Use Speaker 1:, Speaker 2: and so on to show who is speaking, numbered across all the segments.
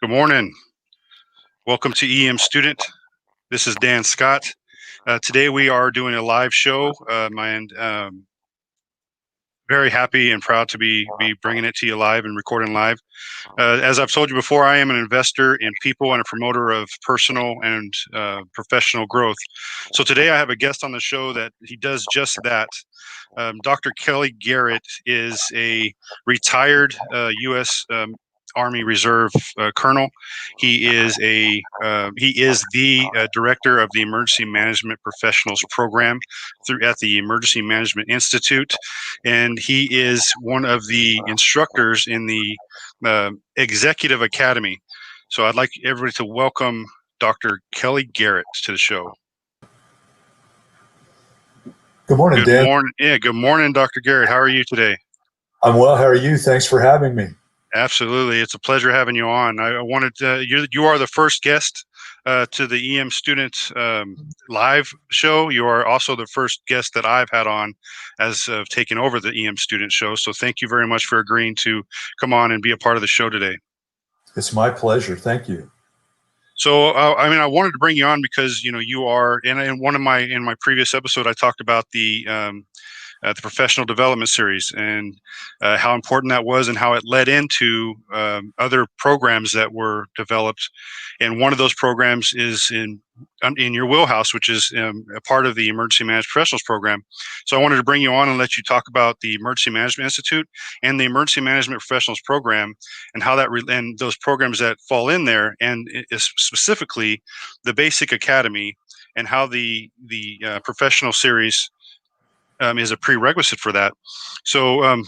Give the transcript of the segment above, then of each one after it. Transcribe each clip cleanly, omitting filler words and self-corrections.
Speaker 1: Good morning. Welcome to EM Student. This is Dan Scott. Today we are doing a live show, and very happy and proud to be bringing it to you live and recording live. As I've told you before, I am an investor in people and a promoter of personal and professional growth. So today I have a guest on the show that he does just that. Dr. Kelly Garrett is a retired U.S. Army Reserve colonel. He is the director of the Emergency Management Professionals Program at the Emergency Management Institute, and he is one of the instructors in the Executive Academy. So I'd like everybody to welcome Dr. Kelly Garrett to the show.
Speaker 2: Good morning, Dan.
Speaker 1: Good morning. Yeah, good morning, Dr. Garrett. How are you today?
Speaker 2: I'm well. How are you? Thanks for having me.
Speaker 1: Absolutely. It's a pleasure having you on. I wanted to, you are the first guest to the EM Student live show. You are also the first guest that I've had on as of taking over the EM Student show. So thank you very much for agreeing to come on and be a part of the show today.
Speaker 2: It's my pleasure. Thank you.
Speaker 1: So, I wanted to bring you on because, you are in my previous episode, I talked about the professional development series and how important that was and how it led into other programs that were developed. And one of those programs is in your wheelhouse, which is a part of the Emergency Management Professionals Program. So I wanted to bring you on and let you talk about the Emergency Management Institute and the Emergency Management Professionals Program and how that and those programs that fall in there, and specifically the Basic Academy and how the professional series is a prerequisite for that. So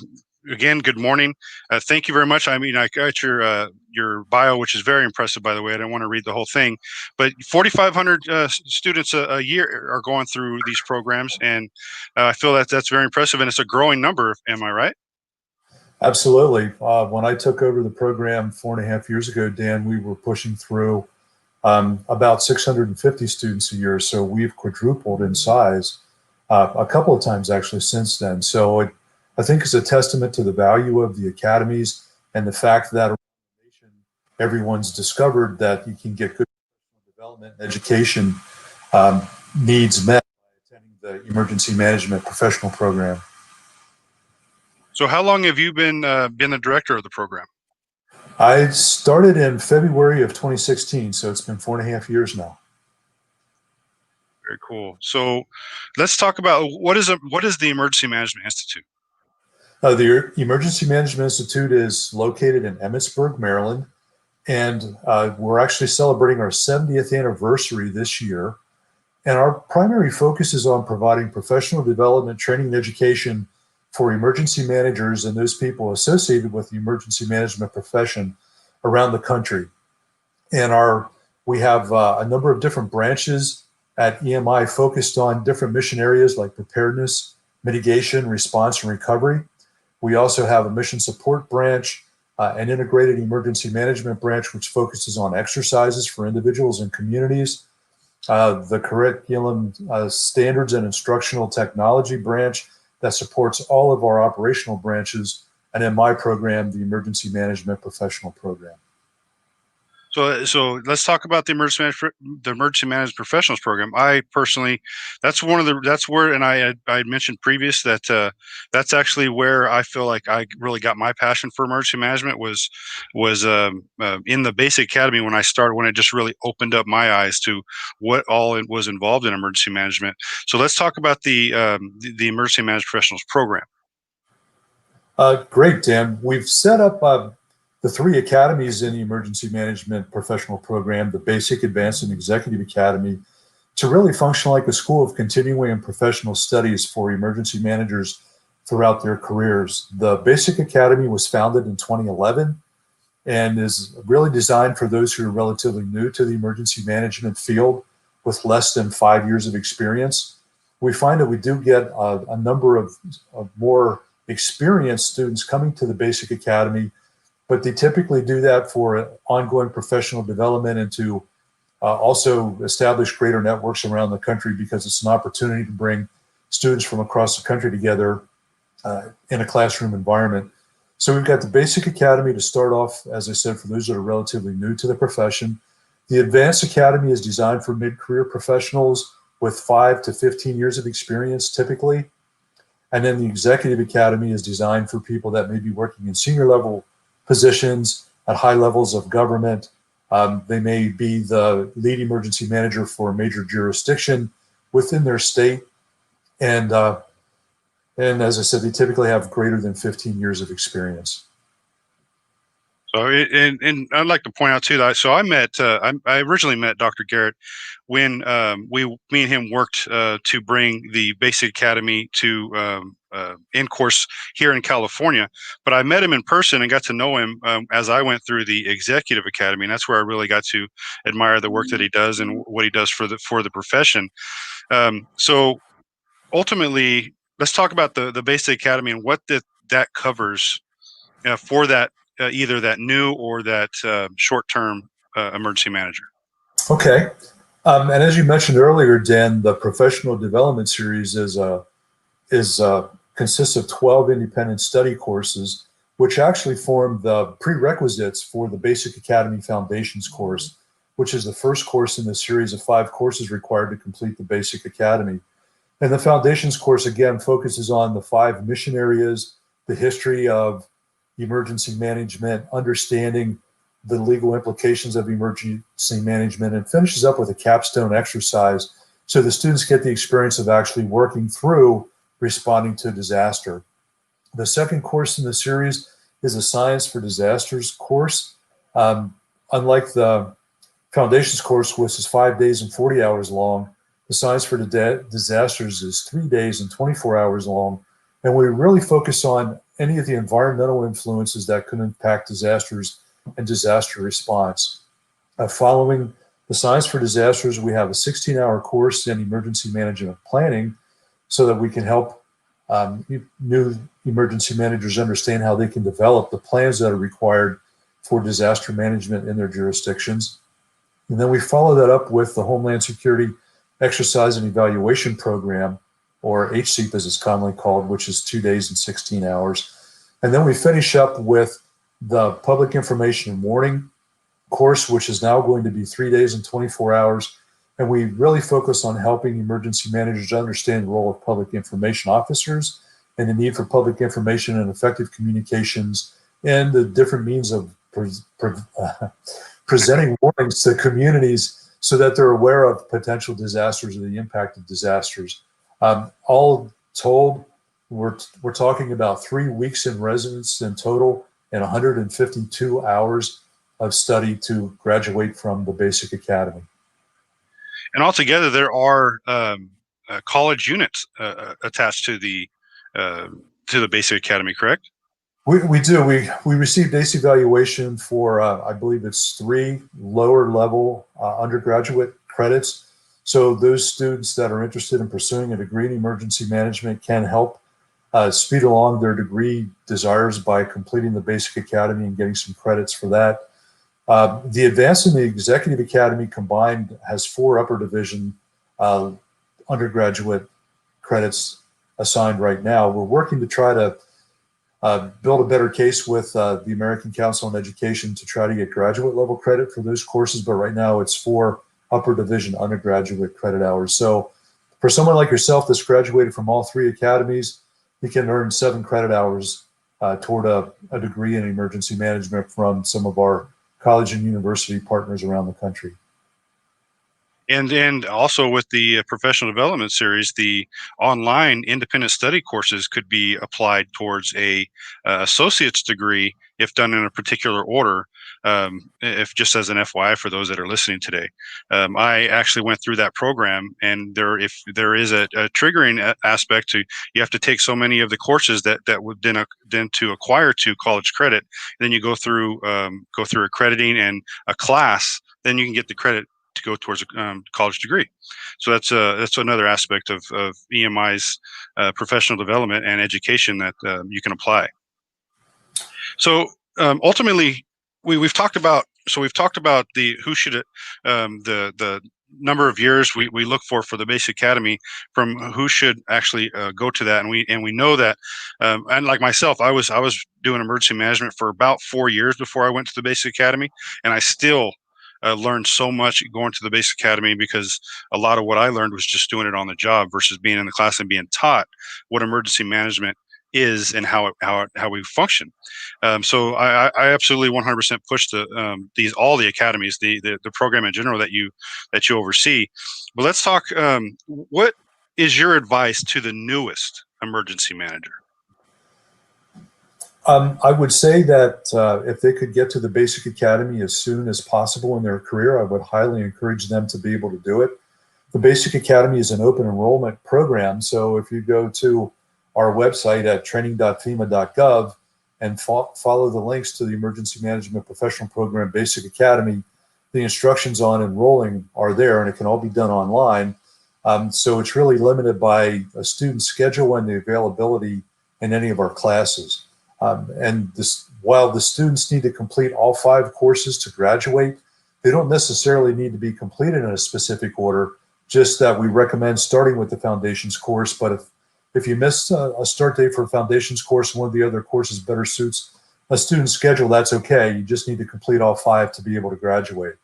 Speaker 1: again, good morning. Thank you very much. I got your bio, which is very impressive, by the way. I don't want to read the whole thing, but 4,500 students a year are going through these programs, and I feel that that's very impressive, and it's a growing number. Am I right?
Speaker 2: Absolutely. When I took over the program 4.5 years ago, Dan, we were pushing through about 650 students a year. So we've quadrupled in size a couple of times actually since then. So I think it's a testament to the value of the academies and the fact that everyone's discovered that you can get good development and education needs met by attending the Emergency Management Professional Program.
Speaker 1: So how long have you been the director of the program?
Speaker 2: I started in February of 2016, so it's been 4.5 years now.
Speaker 1: Very cool. So let's talk about what is the Emergency Management Institute?
Speaker 2: The Emergency Management Institute is located in Emmitsburg, Maryland, and we're actually celebrating our 70th anniversary this year. And our primary focus is on providing professional development, training, and education for emergency managers and those people associated with the emergency management profession around the country. And we have a number of different branches at EMI focused on different mission areas like preparedness, mitigation, response, and recovery. We also have a mission support branch, an integrated emergency management branch, which focuses on exercises for individuals and communities, the curriculum standards and instructional technology branch that supports all of our operational branches, and in my program, the Emergency Management Professional Program.
Speaker 1: So let's talk about the Emergency Management Professionals Program. I personally, that's where, and I mentioned previous that that's actually where I feel like I really got my passion for emergency management was in the Basic Academy when it just really opened up my eyes to what all it was involved in emergency management. So let's talk about the Emergency Management Professionals Program.
Speaker 2: Great, Dan. We've set up the 3 academies in the Emergency Management Professional Program, the Basic, Advanced, and Executive Academy, to really function like a school of continuing and professional studies for emergency managers throughout their careers. The Basic Academy was founded in 2011 and is really designed for those who are relatively new to the emergency management field with less than 5 years of experience. We find that we do get a number of more experienced students coming to the Basic Academy, but they typically do that for ongoing professional development and to also establish greater networks around the country, because it's an opportunity to bring students from across the country together in a classroom environment. So we've got the basic academy to start off, as I said, for those that are relatively new to the profession. The advanced academy is designed for mid-career professionals with 5 to 15 years of experience typically. And then the executive academy is designed for people that may be working in senior level positions at high levels of government. They may be the lead emergency manager for a major jurisdiction within their state. And as I said, they typically have greater than 15 years of experience.
Speaker 1: So, and I'd like to point out too that I originally met Dr. Garrett when me and him worked to bring the Basic Academy to in course here in California. But I met him in person and got to know him as I went through the Executive Academy, and that's where I really got to admire the work that he does and what he does for the profession. So ultimately, let's talk about the Basic Academy and what that covers for that either that new or that short-term emergency manager.
Speaker 2: Okay. And as you mentioned earlier, Dan, the professional development series consists of 12 independent study courses, which actually form the prerequisites for the Basic Academy Foundations course, which is the first course in the series of 5 courses required to complete the Basic Academy. And the Foundations course, again, focuses on the 5 mission areas, the history of emergency management, understanding the legal implications of emergency management, and finishes up with a capstone exercise so the students get the experience of actually working through responding to disaster. The second course in the series is a Science for Disasters course. Unlike the Foundations course, which is 5 days and 40 hours long, the Science for Disasters is 3 days and 24 hours long. And we really focus on any of the environmental influences that could impact disasters and disaster response. Following the Science for Disasters, we have a 16-hour course in emergency management planning so that we can help new emergency managers understand how they can develop the plans that are required for disaster management in their jurisdictions. And then we follow that up with the Homeland Security Exercise and Evaluation Program, or HCEP as it's commonly called, which is 2 days and 16 hours. And then we finish up with the Public Information and Warning course, which is now going to be 3 days and 24 hours. And we really focus on helping emergency managers understand the role of public information officers and the need for public information and effective communications and the different means of presenting warnings to communities so that they're aware of potential disasters or the impact of disasters. All told, we're talking about 3 weeks in residence in total and 152 hours of study to graduate from the Basic Academy.
Speaker 1: And altogether, there are college units attached to the Basic Academy, correct?
Speaker 2: We do. We received ACE evaluation for, I believe it's 3 lower level undergraduate credits. So those students that are interested in pursuing a degree in emergency management can help speed along their degree desires by completing the Basic Academy and getting some credits for that. The Advanced and the Executive Academy combined has 4 upper division undergraduate credits assigned right now. We're working to try to build a better case with the American Council on Education to try to get graduate level credit for those courses, but right now it's 4 upper division undergraduate credit hours. So for someone like yourself that's graduated from all 3 academies, you can earn 7 credit hours toward a degree in emergency management from some of our college and university partners around the country.
Speaker 1: And also with the professional development series, the online independent study courses could be applied towards a associate's degree if done in a particular order. If just as an FYI for those that are listening today, I actually went through that program, and if there is a triggering aspect to, you have to take so many of the courses that would then to acquire 2 college credit. Then you go through accrediting and a class, then you can get the credit to go towards a college degree. So that's another aspect of EMI's professional development and education that you can apply. So ultimately, we've talked about the who should the number of years we look for the basic academy from who should actually go to that, and we know that, and like myself, I was doing emergency management for about 4 years before I went to the basic academy, and I still learned so much going to the basic academy, because a lot of what I learned was just doing it on the job versus being in the class and being taught what emergency management is and how we function. So I absolutely 100% push all the academies, the program in general that you oversee. But let's talk. What is your advice to the newest emergency manager?
Speaker 2: I would say that if they could get to the basic academy as soon as possible in their career, I would highly encourage them to be able to do it. The basic academy is an open enrollment program. So if you go to our website at training.fema.gov and follow the links to the Emergency Management Professional Program Basic Academy, the instructions on enrolling are there, and it can all be done online. So it's really limited by a student's schedule and the availability in any of our classes. While the students need to complete all 5 courses to graduate, they don't necessarily need to be completed in a specific order, just that we recommend starting with the foundations course. But if you missed a start date for a foundations course and one of the other courses better suits a student's schedule, that's okay. You just need to complete all 5 to be able to graduate.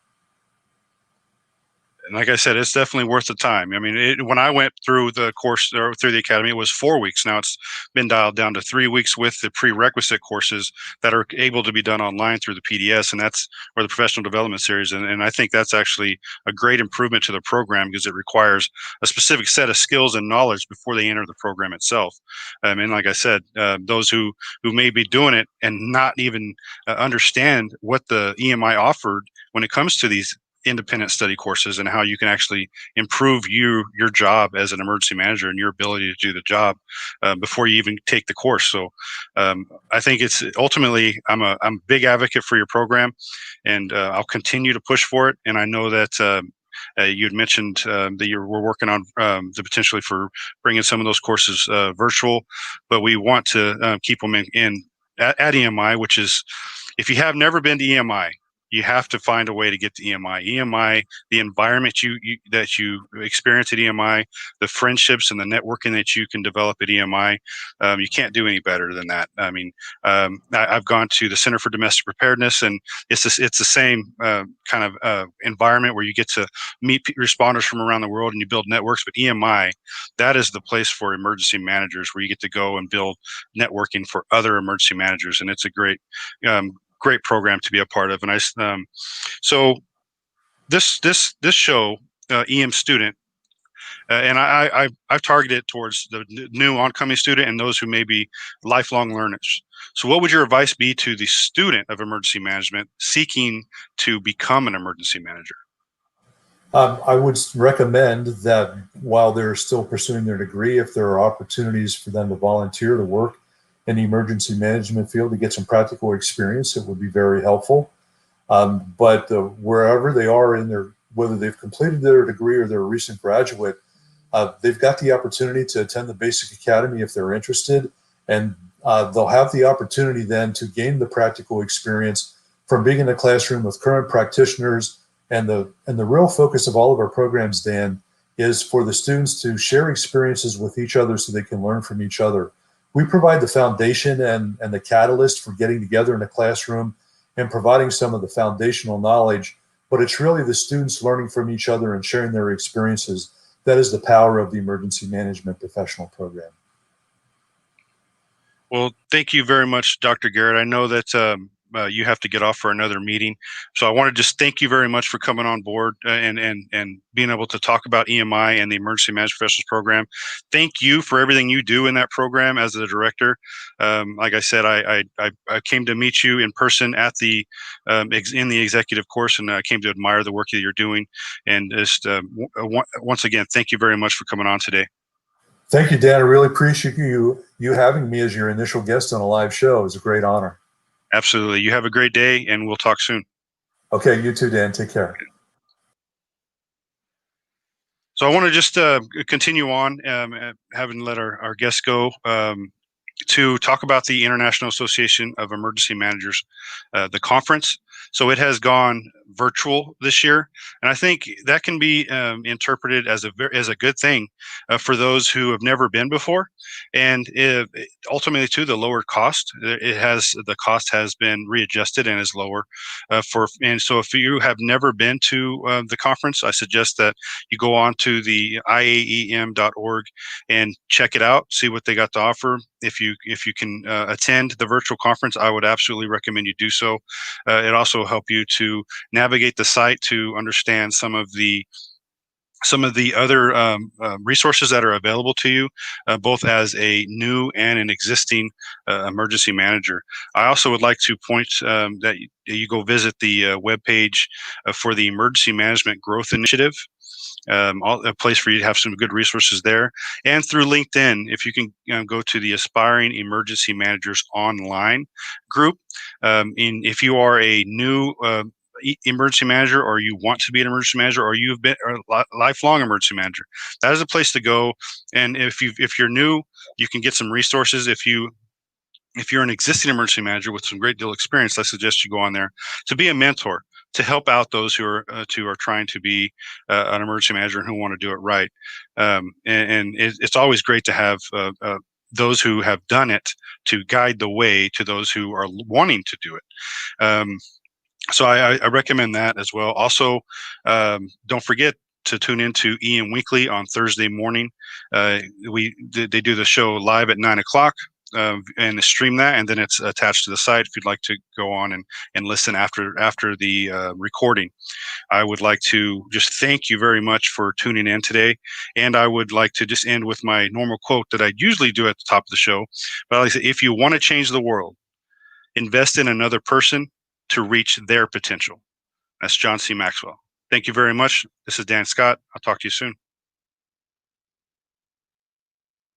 Speaker 1: And like I said, it's definitely worth the time. I mean, when I went through the course or through the academy, it was 4 weeks. Now it's been dialed down to 3 weeks with the prerequisite courses that are able to be done online through the PDS, and that's or the professional development series. And I think that's actually a great improvement to the program, because it requires a specific set of skills and knowledge before they enter the program itself. And like I said, those who may be doing it and not even understand what the EMI offered when it comes to these independent study courses and how you can actually improve your job as an emergency manager and your ability to do the job before you even take the course. So I think it's ultimately, I'm a big advocate for your program, and I'll continue to push for it. And I know that you had mentioned that we're working on the potentially for bringing some of those courses virtual, but we want to keep them in at EMI, which is, if you have never been to EMI, you have to find a way to get to EMI. EMI, the environment that you experience at EMI, the friendships and the networking that you can develop at EMI, you can't do any better than that. I mean, I've gone to the Center for Domestic Preparedness, and it's the same kind of environment where you get to meet responders from around the world and you build networks. But EMI, that is the place for emergency managers, where you get to go and build networking for other emergency managers, and it's a great program to be a part of. And so this show, EM Student, and I've targeted towards the new oncoming student and those who may be lifelong learners. So what would your advice be to the student of emergency management seeking to become an emergency manager?
Speaker 2: I would recommend that while they're still pursuing their degree, if there are opportunities for them to volunteer to work in the emergency management field to get some practical experience, it would be very helpful. But wherever they are whether they've completed their degree or they're a recent graduate, they've got the opportunity to attend the basic academy if they're interested, and they'll have the opportunity then to gain the practical experience from being in the classroom with current practitioners. And the real focus of all of our programs, Dan, is for the students to share experiences with each other so they can learn from each other. We provide the foundation and the catalyst for getting together in a classroom and providing some of the foundational knowledge, but it's really the students learning from each other and sharing their experiences. That is the power of the Emergency Management Professional Program.
Speaker 1: Well, thank you very much, Dr. Garrett. I know that you have to get off for another meeting, so I want to just thank you very much for coming on board and being able to talk about EMI and the Emergency Management Professionals Program. Thank you for everything you do in that program as the director. Like I said, I came to meet you in person at the in the executive course, and I came to admire the work that you're doing. And just once again, thank you very much for coming on today.
Speaker 2: Thank you, Dan. I really appreciate you having me as your initial guest on a live show. It was a great honor.
Speaker 1: Absolutely. You have a great day, and we'll talk soon.
Speaker 2: Okay, you too, Dan. Take care.
Speaker 1: So I want to just continue on, having let our guests go. to talk about the International Association of Emergency Managers, the conference. So it has gone virtual this year, and I think that can be interpreted as a good thing for those who have never been before, and ultimately too the lower cost. The cost has been readjusted and is lower and so if you have never been to the conference, I suggest that you go on to the IAEM.org and check it out, see what they got to offer. If you can attend the virtual conference, I would absolutely recommend you do so. It also help you to navigate the site to understand some of the other resources that are available to you, both as a new and an existing emergency manager. I also would like to point that you go visit the webpage for the Emergency Management Growth Initiative. A place for you to have some good resources there, and through LinkedIn, if you can go to the Aspiring Emergency Managers Online group. If you are a new emergency manager, or you want to be an emergency manager, or you've been a lifelong emergency manager, that is a place to go. And if you're new, you can get some resources. If you're an existing emergency manager with some great deal of experience, I suggest you go on there to be a mentor, to help out those who are trying to be an emergency manager and who want to do it right. And it's always great to have those who have done it to guide the way to those who are wanting to do it. So I recommend that as well. Also, don't forget to tune into EM Weekly on Thursday morning. They do the show live at 9 o'clock. And stream that, and then it's attached to the site if you'd like to go on and listen after the recording. I would like to just thank you very much for tuning in today, and I would like to just end with my normal quote that I usually do at the top of the show. But I like to say, if you want to change the world, invest in another person to reach their potential. That's John C. Maxwell. Thank you very much. This is Dan Scott. I'll talk to you soon.